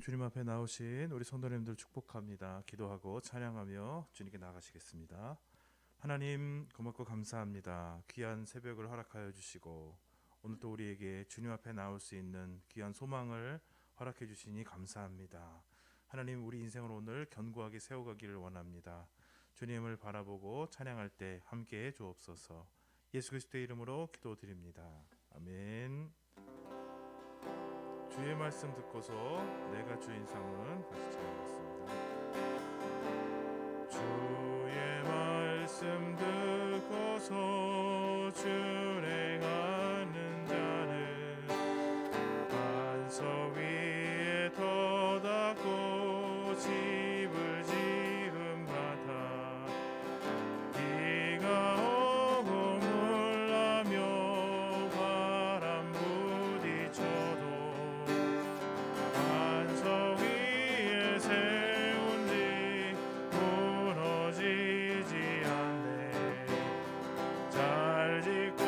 주님 앞에 나오신 우리 성도님들 축복합니다. 기도하고 찬양하며 주님께 나가시겠습니다. 하나님 고맙고 감사합니다. 귀한 새벽을 허락하여 주시고 오늘 또 우리에게 주님 앞에 나올 수 있는 귀한 소망을 허락해 주시니 감사합니다. 하나님 우리 인생을 오늘 견고하게 세워가기를 원합니다. 주님을 바라보고 찬양할 때 함께해 주옵소서. 예수 그리스도의 이름으로 기도드립니다. 아멘. 주의 말씀 듣고서 내가 주 인상은 다시 찬양하겠습니다. 주의 말씀 듣고서 준행하는 자는 반석 위에 터닫고 집을 지은 바다 비가 오고 물나며 바람 부딪혀도 반석 위에 세운 지 무너지지 않네. 잘 짓고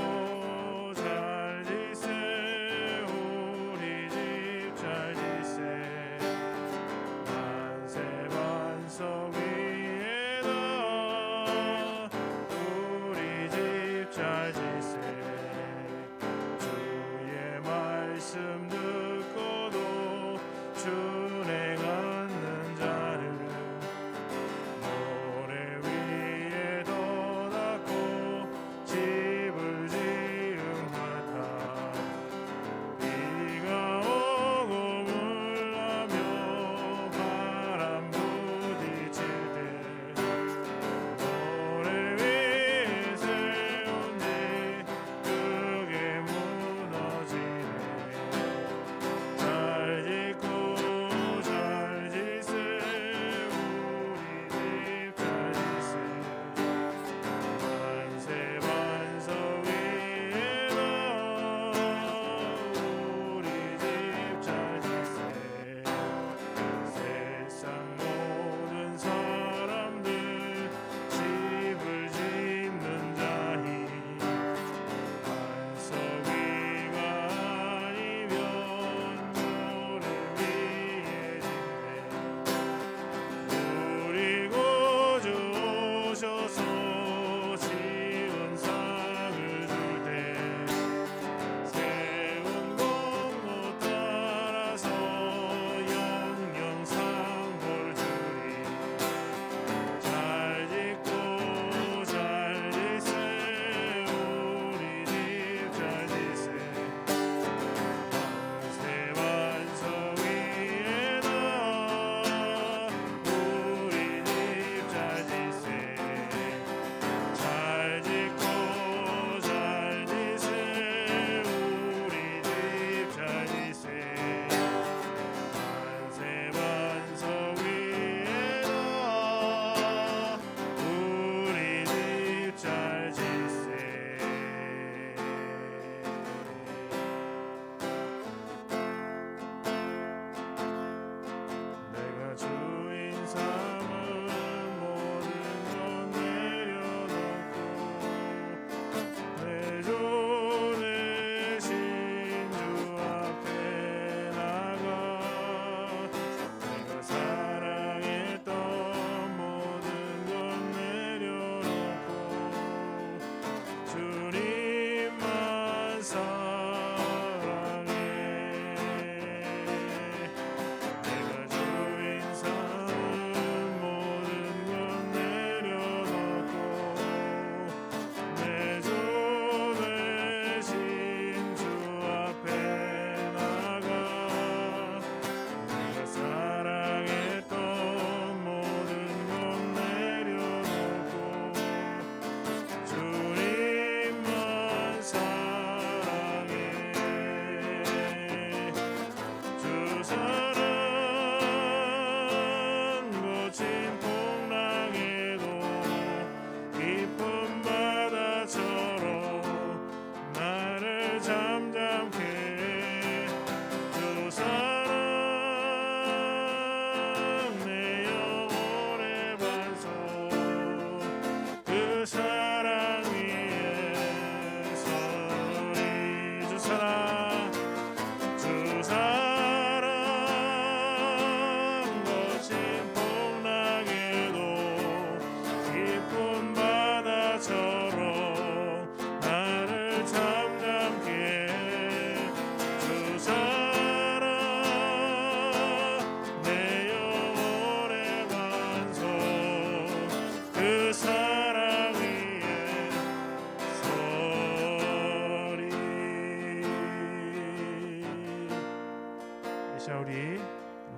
자, 우리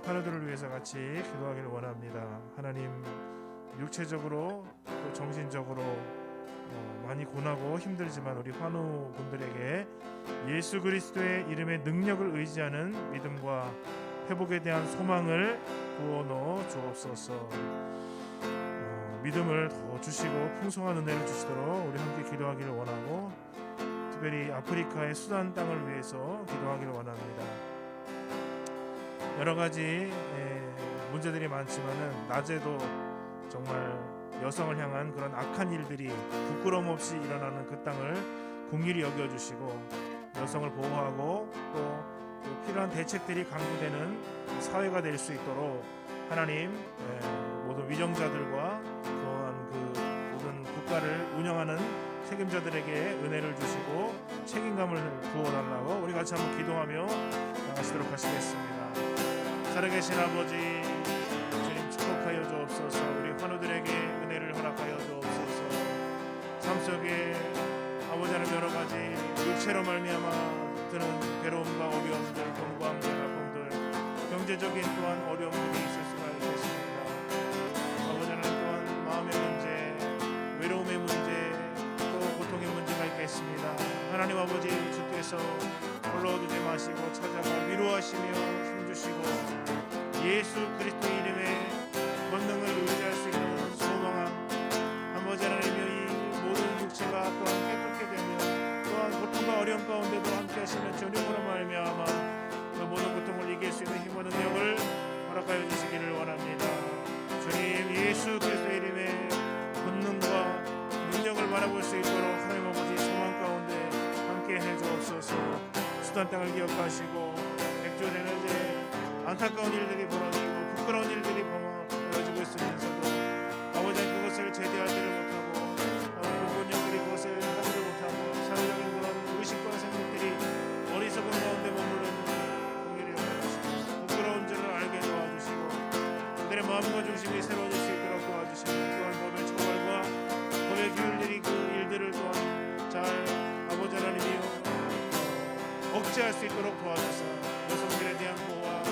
환우들을 위해서 같이 기도하기를 원합니다. 하나님, 육체적으로 또 정신적으로 많이 고나고 힘들지만 우리 환우분들에게 예수 그리스도의 이름의 능력을 의지하는 믿음과 회복에 대한 소망을 부어넣어 주옵소서. 믿음을 더 주시고 풍성한 은혜를 주시도록 우리 함께 기도하기를 원하고, 특별히 아프리카의 수단 땅을 위해서 기도하기를 원합니다. 여러 가지 문제들이 많지만은 낮에도 정말 여성을 향한 그런 악한 일들이 부끄럼 없이 일어나는 그 땅을 긍휼히 여겨주시고 여성을 보호하고 또 필요한 대책들이 강구되는 사회가 될 수 있도록 하나님, 모든 위정자들과 또한 그 모든 국가를 운영하는 책임자들에게 은혜를 주시고 책임감을 부어달라고 우리 같이 한번 기도하며 나가시도록 하시겠습니다. 살아계신 아버지, 주님 축복하여 주옵소서. 우리 환우들에게 은혜를 허락하여 주옵소서. 삶 속에 아버지 하나님 여러 가지 육체로 말미암아 드는 괴로움과 어려움들, 공부함들, 아픔들, 경제적인 또한 어려움들이 있을 수가 있겠습니다. 아버지 하나님 또한 마음의 문제, 외로움의 문제, 또 고통의 문제가 있겠습니다. 하나님 아버지, 주께서 홀로 두지 마시고 찾아가 위로하시며 힘주시고 예수 그리스도의 이름의 권능을 의지할 수 있는 소망함, 아버지 하나님여 이 모든 육체가 또한 깨끗게 되며 또한 고통과 어려움 가운데도 함께 하시는 주님으로 말미암아 그 모든 고통을 이길 수 있는 힘과 능력을 허락하여 주시기를 원합니다. 주님, 예수 그리스도의 이름의 권능과 능력을 바라볼 수 있도록 하나님 아버지 소망 가운데 함께 해주옵소서. 수단 땅을 기억하시고 백조되는 이제 안타까운 일들이 벌어지고 부끄러운 일들이 벌어지고 있으면서도 아버지 그것을 제대하지를 못하고 부모님들이 그것을 하지를 못하고 사회적인 그런 의식과 생각들이 어리석은 가운데 머물러 있는 공의를 여겨주시고 부끄러운 줄을 알게 도와주시고 그들의 마음과 중심이 새로워질 수 있도록 도와주시고 또한 법의 처벌과 법의 규율들이 그 일들을 또한 잘 아버지 하나님이여 억제할 수 있도록 도와주사 여성들에 대한 보호와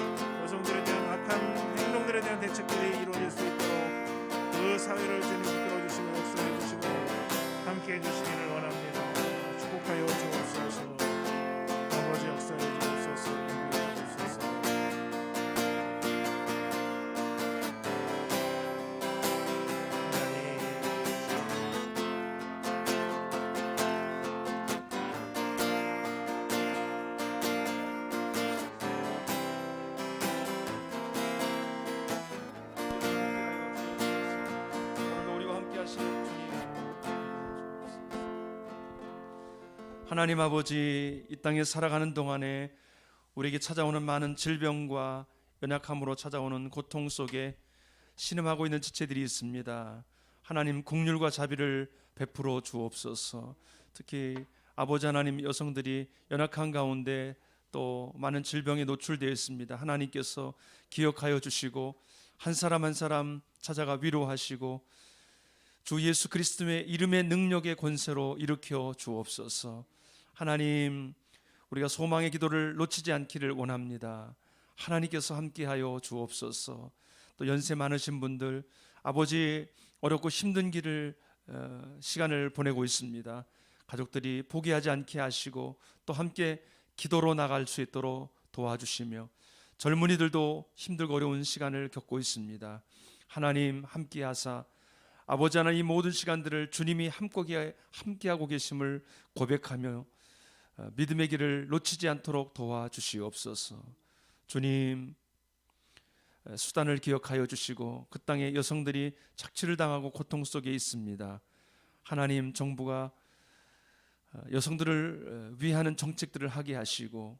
여성들에 대한 악한 행동들에 대한 대책들이 이루어질 수 있도록 그 사회를 주님 이끌어주시고 역사해 주시고 함께해 주시기를 원합니다. 축복하여 주옵소서. 아버지 역사해 주옵소서. 인도해 주옵소서. 하나님 아버지, 이 땅에 살아가는 동안에 우리에게 찾아오는 많은 질병과 연약함으로 찾아오는 고통 속에 신음하고 있는 지체들이 있습니다. 하나님 긍휼과 자비를 베풀어 주옵소서. 특히 아버지 하나님, 여성들이 연약한 가운데 또 많은 질병에 노출되어 있습니다. 하나님께서 기억하여 주시고 한 사람 한 사람 찾아가 위로하시고 주 예수 그리스도의 이름의 능력의 권세로 일으켜 주옵소서. 하나님, 우리가 소망의 기도를 놓치지 않기를 원합니다. 하나님께서 함께하여 주옵소서. 또 연세 많으신 분들, 아버지 어렵고 힘든 길을 시간을 보내고 있습니다. 가족들이 포기하지 않게 하시고 또 함께 기도로 나갈 수 있도록 도와주시며 젊은이들도 힘들고 어려운 시간을 겪고 있습니다. 하나님 함께하사 아버지 하나님, 이 모든 시간들을 주님이 함께하고 계심을 고백하며 믿음의 길을 놓치지 않도록 도와주시옵소서. 주님, 수단을 기억하여 주시고 그 땅의 여성들이 착취를 당하고 고통 속에 있습니다. 하나님, 정부가 여성들을 위하는 정책들을 하게 하시고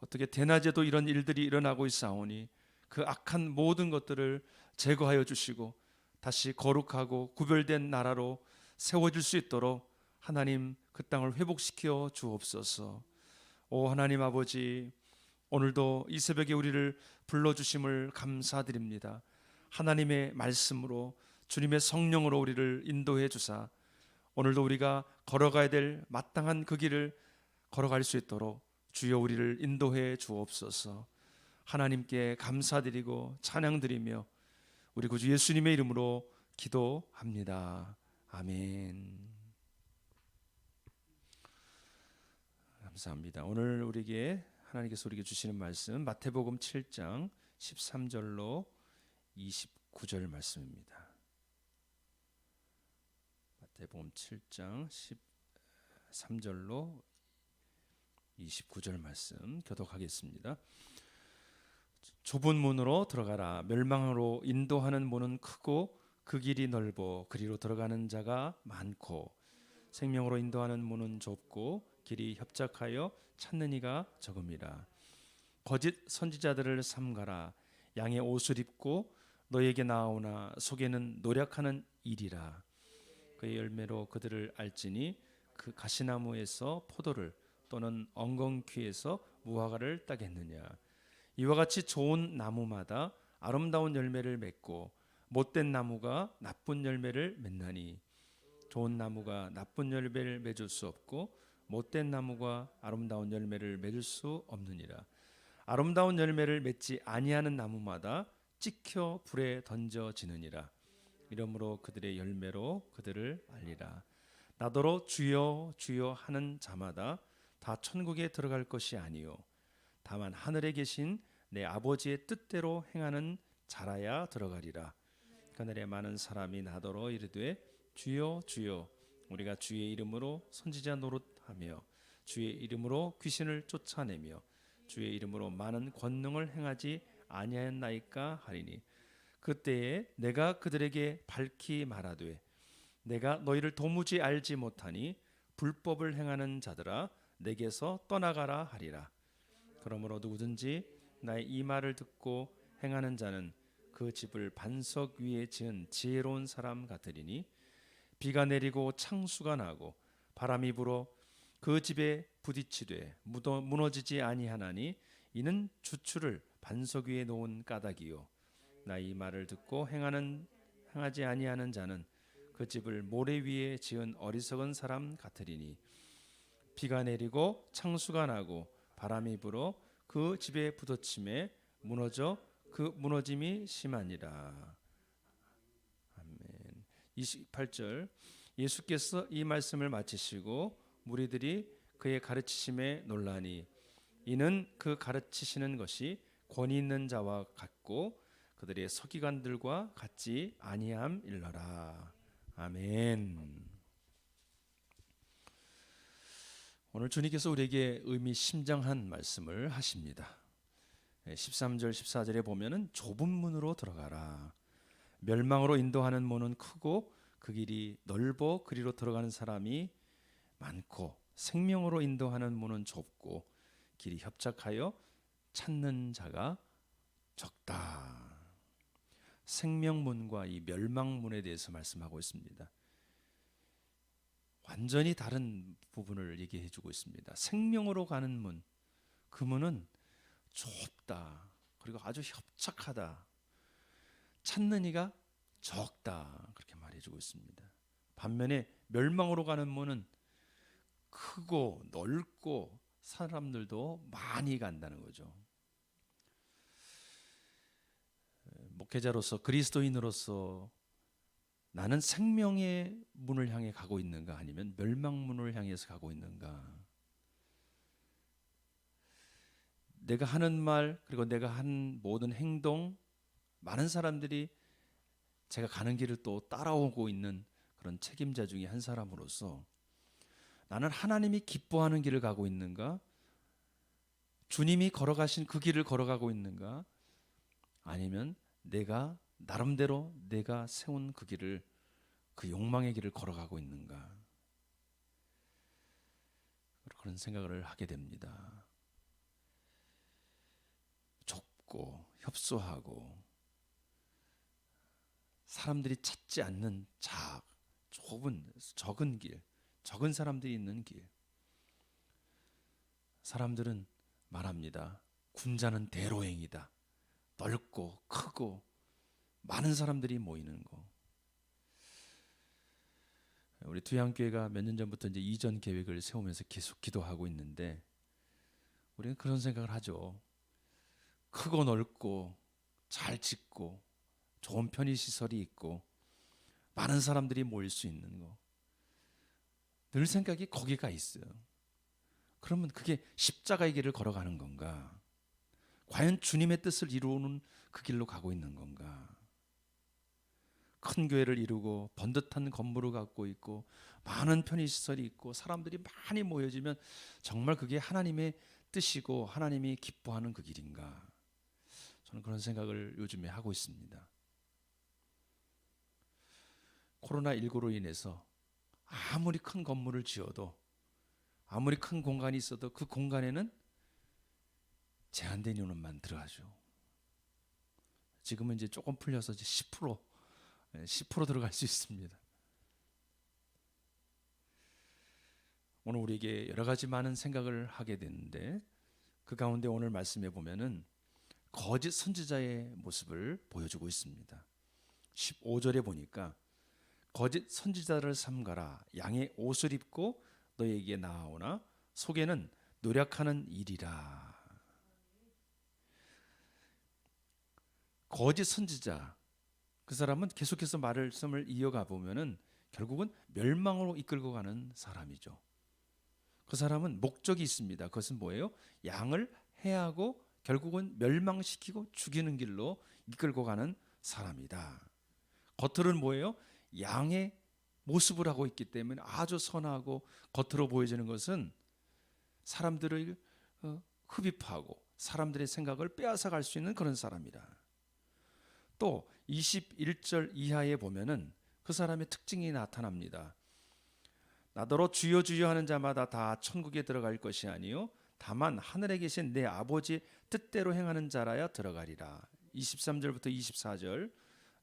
어떻게 대낮에도 이런 일들이 일어나고 있사오니 그 악한 모든 것들을 제거하여 주시고 다시 거룩하고 구별된 나라로 세워질 수 있도록 하나님 그 땅을 회복시켜 주옵소서. 오 하나님 아버지, 오늘도 이 새벽에 우리를 불러주심을 감사드립니다. 하나님의 말씀으로 주님의 성령으로 우리를 인도해 주사 오늘도 우리가 걸어가야 될 마땅한 그 길을 걸어갈 수 있도록 주여 우리를 인도해 주옵소서. 하나님께 감사드리고 찬양드리며 우리 구주 예수님의 이름으로 기도합니다. 아멘. 감사합니다. 오늘 우리에게 하나님께서 우리에게 주시는 말씀 마태복음 7장 13절로 29절 말씀입니다. 마태복음 7장 13절로 29절 말씀 교독하겠습니다. 좁은 문으로 들어가라. 멸망으로 인도하는 문은 크고 그 길이 넓어 그리로 들어가는 자가 많고 생명으로 인도하는 문은 좁고 길이 협착하여 찾는 이가 적음이라. 거짓 선지자들을 삼가라. 양의 옷을 입고 너에게 나아오나 속에는 노력하는 일이라. 그의 열매로 그들을 알지니 그 가시나무에서 포도를 또는 엉겅퀴에서 무화과를 따겠느냐. 이와 같이 좋은 나무마다 아름다운 열매를 맺고 못된 나무가 나쁜 열매를 맺나니 좋은 나무가 나쁜 열매를 맺을 수 없고 못된 나무가 아름다운 열매를 맺을 수 없느니라. 아름다운 열매를 맺지 아니하는 나무마다 찍혀 불에 던져지느니라. 이러므로 그들의 열매로 그들을 알리라. 나더러 주여 주여 하는 자마다 다 천국에 들어갈 것이 아니요 다만 하늘에 계신 내 아버지의 뜻대로 행하는 자라야 들어가리라. 그날에 많은 사람이 나더러 이르되 주여 주여 우리가 주의 이름으로 선지자 노릇하며 주의 이름으로 귀신을 쫓아내며 주의 이름으로 많은 권능을 행하지 아니하였나이까 하리니 그때에 내가 그들에게 밝히 말하되 내가 너희를 도무지 알지 못하니 불법을 행하는 자들아 내게서 떠나가라 하리라. 그러므로 누구든지 나의 이 말을 듣고 행하는 자는 그 집을 반석 위에 지은 지혜로운 사람 같으리니 비가 내리고 창수가 나고 바람이 불어 그 집에 부딪히되 무너지지 아니하나니 이는 주추를 반석 위에 놓은 까닭이요 나 이 말을 듣고 행하지 아니하는 자는 그 집을 모래 위에 지은 어리석은 사람 같으리니 비가 내리고 창수가 나고 바람이 불어 그 집에 부딪힘에 무너져 그 무너짐이 심하니라. 아멘. 28절 예수께서 이 말씀을 마치시고 무리들이 그의 가르치심에 놀라니 이는 그 가르치시는 것이 권위 있는 자와 같고 그들의 서기관들과 같지 아니함일러라. 아멘. 오늘 주님께서 우리에게 의미심장한 말씀을 하십니다. 13절 14절에 보면은 좁은 문으로 들어가라. 멸망으로 인도하는 문은 크고 그 길이 넓어 그리로 들어가는 사람이 많고 생명으로 인도하는 문은 좁고 길이 협착하여 찾는 자가 적다. 생명문과 이 멸망문에 대해서 말씀하고 있습니다. 완전히 다른 부분을 얘기해 주고 있습니다. 생명으로 가는 문, 그 문은 좁다. 그리고 아주 협착하다. 찾는 이가 적다. 그렇게 말해 주고 있습니다. 반면에 멸망으로 가는 문은 크고 넓고 사람들도 많이 간다는 거죠. 목회자로서 그리스도인으로서 나는 생명의 문을 향해 가고 있는가 아니면 멸망문을 향해서 가고 있는가? 내가 하는 말 그리고 내가 한 모든 행동 많은 사람들이 제가 가는 길을 또 따라오고 있는 그런 책임자 중에 한 사람으로서 나는 하나님이 기뻐하는 길을 가고 있는가? 주님이 걸어가신 그 길을 걸어가고 있는가? 아니면 내가 나름대로 내가 세운 그 길을 그 욕망의 길을 걸어가고 있는가? 그런 생각을 하게 됩니다. 좁고 협소하고 사람들이 찾지 않는 좁은 적은 길, 적은 사람들이 있는 길. 사람들은 말합니다. 군자는 대로행이다. 넓고 크고 많은 사람들이 모이는 곳. 우리 두양교회가 몇 년 전부터 이제 이전 계획을 세우면서 계속 기도하고 있는데 우리는 그런 생각을 하죠. 크고 넓고 잘 짓고 좋은 편의시설이 있고 많은 사람들이 모일 수 있는 거. 늘 생각이 거기가 있어요. 그러면 그게 십자가의 길을 걸어가는 건가? 과연 주님의 뜻을 이루는 그 길로 가고 있는 건가? 큰 교회를 이루고 번듯한 건물을 갖고 있고 많은 편의시설이 있고 사람들이 많이 모여지면 정말 그게 하나님의 뜻이고 하나님이 기뻐하는 그 길인가? 저는 그런 생각을 요즘에 하고 있습니다. 코로나19로 인해서 아무리 큰 건물을 지어도 아무리 큰 공간이 있어도 그 공간에는 제한된 인원만 들어가죠. 지금은 이제 조금 풀려서 이제 10% 들어갈 수 있습니다. 오늘 우리에게 여러 가지 많은 생각을 하게 되는데 그 가운데 오늘 말씀해 보면은 거짓 선지자의 모습을 보여주고 있습니다. 15절에 보니까 거짓 선지자를 삼가라. 양의 옷을 입고 너에게 나아오나 속에는 노력하는 일이라. 거짓 선지자, 그 사람은 계속해서 말씀을 이어가 보면은 결국은 멸망으로 이끌고 가는 사람이죠. 그 사람은 목적이 있습니다. 그것은 뭐예요? 양을 해하고 결국은 멸망시키고 죽이는 길로 이끌고 가는 사람이다. 겉으로는 뭐예요? 양의 모습을 하고 있기 때문에 아주 선하고 겉으로 보여지는 것은 사람들을 흡입하고 사람들의 생각을 빼앗아 갈 수 있는 그런 사람이다. 또 21절 이하에 보면은 그 사람의 특징이 나타납니다. 나더러 주여 주여 하는 자마다 다 천국에 들어갈 것이 아니요 다만 하늘에 계신 내 아버지 뜻대로 행하는 자라야 들어가리라. 23절부터 24절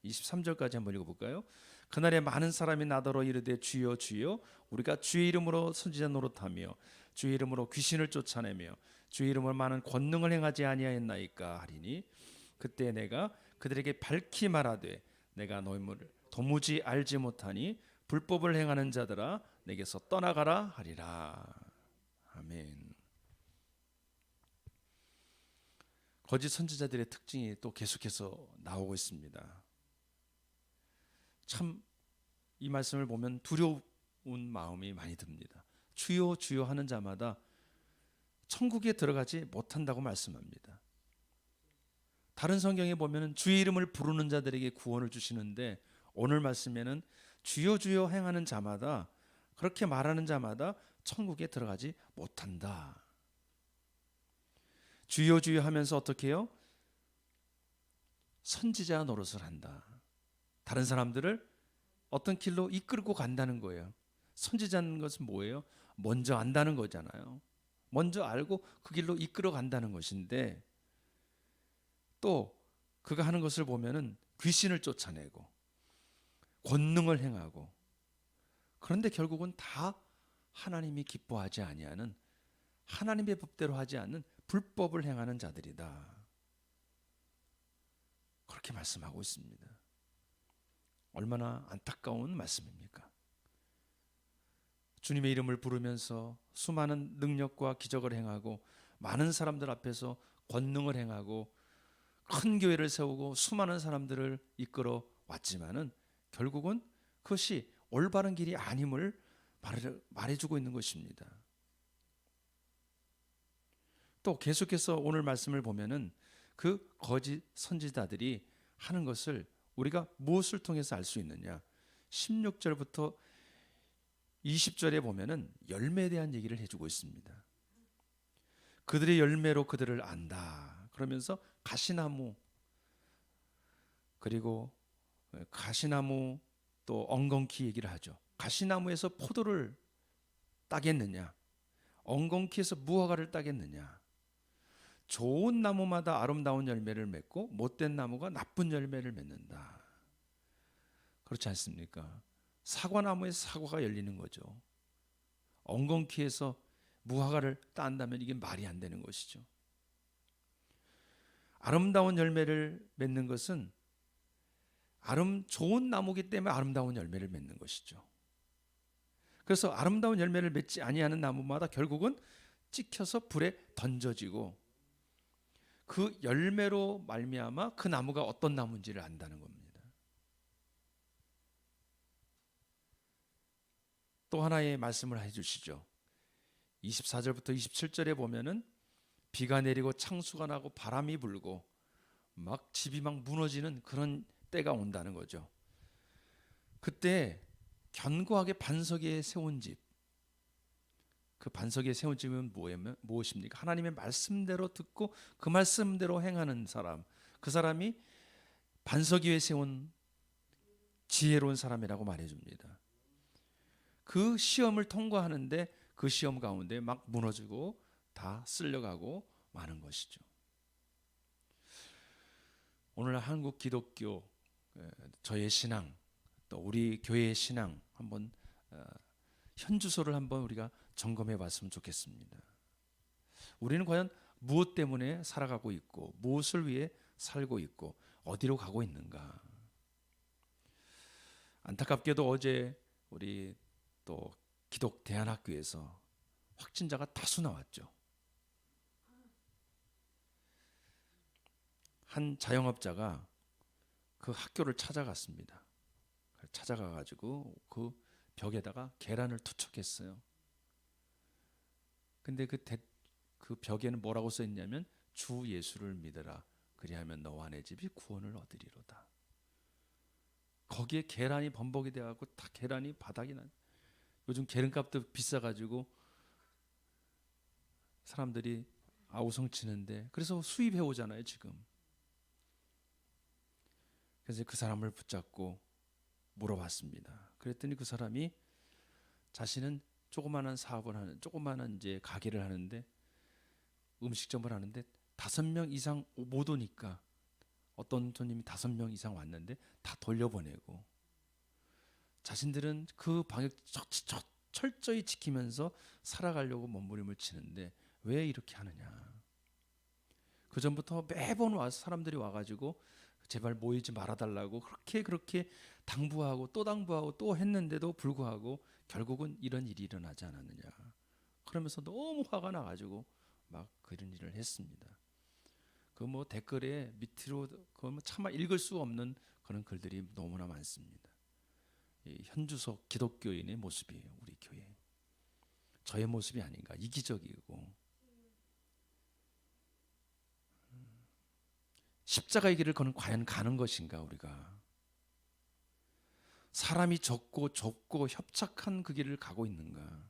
23절까지 한번 읽어볼까요? 그날에 많은 사람이 나더러 이르되 주여 주여 우리가 주의 이름으로 선지자 노릇하며 주의 이름으로 귀신을 쫓아내며 주의 이름으로 많은 권능을 행하지 아니하였나이까 하리니 그때 내가 그들에게 밝히 말하되 내가 너희를 도무지 알지 못하니 불법을 행하는 자들아 내게서 떠나가라 하리라. 아멘. 거짓 선지자들의 특징이 또 계속해서 나오고 있습니다. 참 이 말씀을 보면 두려운 마음이 많이 듭니다. 주여 주여 하는 자마다 천국에 들어가지 못한다고 말씀합니다. 다른 성경에 보면 주의 이름을 부르는 자들에게 구원을 주시는데 오늘 말씀에는 주여 주여 행하는 자마다 그렇게 말하는 자마다 천국에 들어가지 못한다. 주여 주여 하면서 어떻게 해요? 선지자 노릇을 한다. 다른 사람들을 어떤 길로 이끌고 간다는 거예요. 선지자는 것은 뭐예요? 먼저 안다는 거잖아요. 먼저 알고 그 길로 이끌어 간다는 것인데 또 그가 하는 것을 보면은 귀신을 쫓아내고 권능을 행하고 그런데 결국은 다 하나님이 기뻐하지 아니하는 하나님의 법대로 하지 않는 불법을 행하는 자들이다. 그렇게 말씀하고 있습니다. 얼마나 안타까운 말씀입니까? 주님의 이름을 부르면서 수많은 능력과 기적을 행하고 많은 사람들 앞에서 권능을 행하고 큰 교회를 세우고 수많은 사람들을 이끌어 왔지만은 결국은 그것이 올바른 길이 아님을 말해주고 있는 것입니다. 또 계속해서 오늘 말씀을 보면은 그 거짓 선지자들이 하는 것을 우리가 무엇을 통해서 알 수 있느냐? 16절부터 20절에 보면은 열매에 대한 얘기를 해주고 있습니다. 그들의 열매로 그들을 안다. 그러면서 가시나무 그리고 가시나무 또 엉겅퀴 얘기를 하죠. 가시나무에서 포도를 따겠느냐? 엉겅퀴에서 무화과를 따겠느냐? 좋은 나무마다 아름다운 열매를 맺고 못된 나무가 나쁜 열매를 맺는다. 그렇지 않습니까? 사과나무에서 사과가 열리는 거죠. 엉겅퀴에서 무화과를 딴다면 이게 말이 안 되는 것이죠. 아름다운 열매를 맺는 것은 좋은 나무기 때문에 아름다운 열매를 맺는 것이죠. 그래서 아름다운 열매를 맺지 아니하는 나무마다 결국은 찍혀서 불에 던져지고 그 열매로 말미암아 그 나무가 어떤 나무인지를 안다는 겁니다. 또 하나의 말씀을 해주시죠. 24절부터 27절에 보면은 비가 내리고 창수가 나고 바람이 불고 막 집이 막 무너지는 그런 때가 온다는 거죠. 그때 견고하게 반석 위에 세운 집, 그 반석 위에 세운 집은 무엇입니까? 하나님의 말씀대로 듣고 그 말씀대로 행하는 사람, 그 사람이 반석 위에 세운 지혜로운 사람이라고 말해줍니다. 그 시험을 통과하는데 그 시험 가운데 막 무너지고 다 쓸려가고 마는 것이죠. 오늘 한국 기독교 저의 신앙, 또 우리 교회의 신앙 한번 현주소를 한번 우리가 점검해 봤으면 좋겠습니다. 우리는 과연 무엇 때문에 살아가고 있고 무엇을 위해 살고 있고 어디로 가고 있는가? 안타깝게도 어제 우리 또 기독 대안학교에서 확진자가 다수 나왔죠. 한 자영업자가 그 학교를 찾아갔습니다. 찾아가 가지고 그 벽에다가 계란을 투척했어요. 근데 그 벽에는 뭐라고 써 있냐면 주 예수를 믿어라. 그리하면 너와 내 집이 구원을 얻으리로다. 거기에 계란이 범벅이 돼 갖고 다 계란이 바닥이 난. 요즘 계란값도 비싸 가지고 사람들이 아우성치는데 그래서 수입해 오잖아요, 지금. 그래서 그 사람을 붙잡고 물어봤습니다. 그랬더니 그 사람이 자신은 조그마한 사업을 하는 조그마한 이제 가게를 하는데 음식점을 하는데 5명 이상 못 오니까 어떤 손님이 5명 이상 왔는데 다 돌려보내고 자신들은 그 방역 철저히 지키면서 살아가려고 몸부림을 치는데 왜 이렇게 하느냐? 그 전부터 매번 와서 사람들이 와가지고 제발 모이지 말아달라고 그렇게 당부하고 또 했는데도 불구하고 결국은 이런 일이 일어나지 않았느냐. 그러면서 너무 화가 나가지고 막 그런 일을 했습니다. 그 뭐 댓글에 밑으로 그 차마 읽을 수 없는 그런 글들이 너무나 많습니다. 이 현주석 기독교인의 모습이에요, 우리 교회. 저의 모습이 아닌가, 이기적이고 십자가의 길을 과연 가는 것인가 우리가. 사람이 적고 좁고 협착한 그 길을 가고 있는가.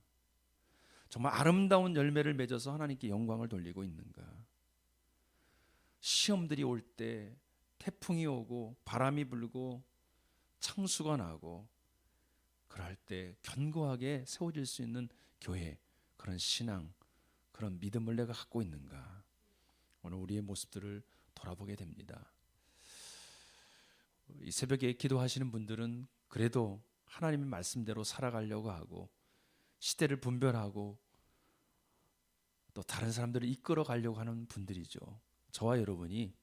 정말 아름다운 열매를 맺어서 하나님께 영광을 돌리고 있는가. 시험들이 올 때 태풍이 오고 바람이 불고 창수가 나고 그럴 때 견고하게 세워질 수 있는 교회, 그런 신앙, 그런 믿음을 내가 갖고 있는가. 오늘 우리의 모습들을 돌아보게 됩니다. 이 새벽에 기도하시는 분들은 그래도 하나님의 말씀대로 살아가려고 하고 시대를 분별하고 또 다른 사람들을 이끌어 가려고 하는 분들이죠. 저와 여러분이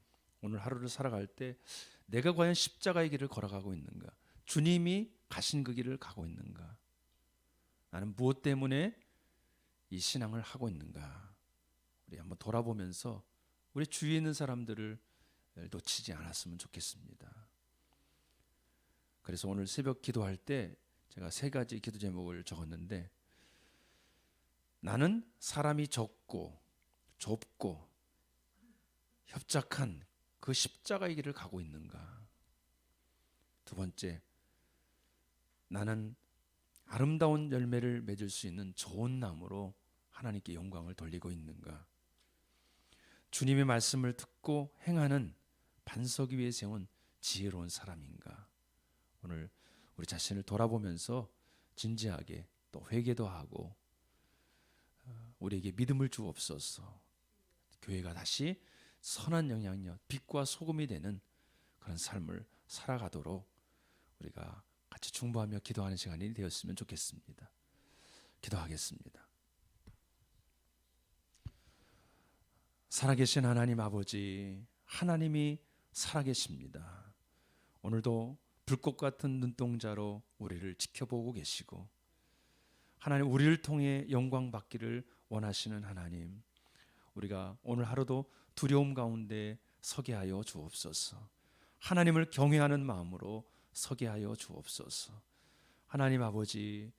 오늘 하루를 살아갈 때 내가 과연 십자가의 길을 걸어가고 있는가? 주님이 가신 그 길을 가고 있는가? 나는 무엇 때문에 이 신앙을 하고 있는가? 우리 한번 돌아보면서 우리 주위에 있는 사람들을 놓치지 않았으면 좋겠습니다. 그래서 오늘 새벽 기도할 때 제가 3가지 기도 제목을 적었는데, 나는 사람이 적고 좁고 협착한 그 십자가의 길을 가고 있는가? 2번째, 나는 아름다운 열매를 맺을 수 있는 좋은 나무로 하나님께 영광을 돌리고 있는가? 주님의 말씀을 듣고 행하는 반석 위에 세운 지혜로운 사람인가? 오늘 우리 자신을 돌아보면서 진지하게 또 회개도 하고 우리에게 믿음을 주옵소서. 교회가 다시 선한 영향력, 빛과 소금이 되는 그런 삶을 살아가도록 우리가 같이 중보하며 기도하는 시간이 되었으면 좋겠습니다. 기도하겠습니다. 살아계신 하나님 아버지, 하나님이 살아계십니다. 오늘도 불꽃 같은 눈동자로 우리를 지켜보고 계시고 하나님, 우리를 통해 영광 받기를 원하시는 하나님, 우리가 오늘 하루도 두려움 가운데 서게 하여 주옵소서. 하나님을 경외하는 마음으로 서게 하여 주옵소서. 하나님 아버지,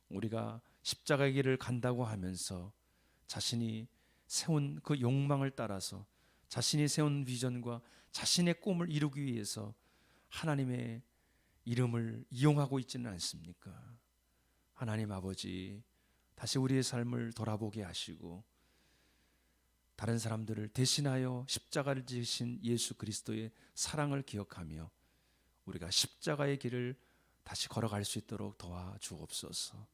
우리가 십자가의 길을 간다고 하면서 자신이 세운 그 욕망을 따라서 자신이 세운 비전과 자신의 꿈을 이루기 위해서 하나님의 이름을 이용하고 있지는 않습니까? 하나님 아버지, 다시 우리의 삶을 돌아보게 하시고 다른 사람들을 대신하여 십자가를 지신 예수 그리스도의 사랑을 기억하며 우리가 십자가의 길을 다시 걸어갈 수 있도록 도와주옵소서.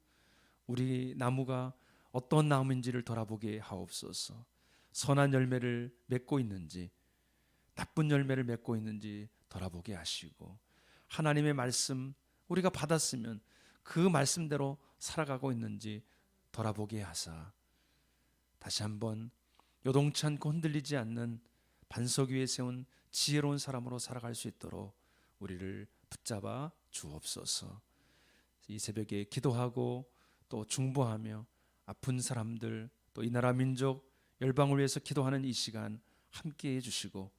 우리 나무가 어떤 나무인지를 돌아보게 하옵소서. 선한 열매를 맺고 있는지 나쁜 열매를 맺고 있는지 돌아보게 하시고, 하나님의 말씀 우리가 받았으면 그 말씀대로 살아가고 있는지 돌아보게 하사 다시 한번 요동치 않고 흔들리지 않는 반석 위에 세운 지혜로운 사람으로 살아갈 수 있도록 우리를 붙잡아 주옵소서. 이 새벽에 기도하고 또 중보하며 아픈 사람들, 또 이 나라 민족 열방을 위해서 기도하는 이 시간 함께 해주시고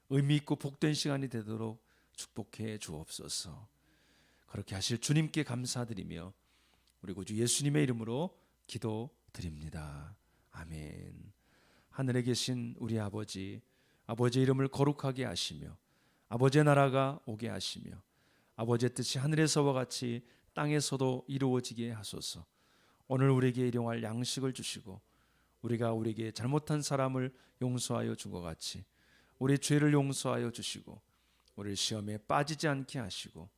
의미 있고 복된 시간이 되도록 축복해 주옵소서. 그렇게 하실 주님께 감사드리며 우리 구주 예수님의 이름으로 기도드립니다. 아멘. 하늘에 계신 우리 아버지, 아버지의 이름을 거룩하게 하시며 아버지의 나라가 오게 하시며 아버지의 뜻이 하늘에서와 같이 땅에서도 이루어지게 하소서. 오늘 우리에게 일용할 양식을 주시고 우리가 우리에게 잘못한 사람을 용서하여 준 것 같이 우리 죄를 용서하여 주시고 우리를 시험에 빠지지 않게 하시고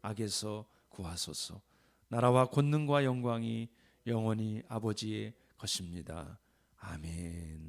악에서 구하소서. 나라와 권능과 영광이 영원히 아버지의 것입니다. 아멘.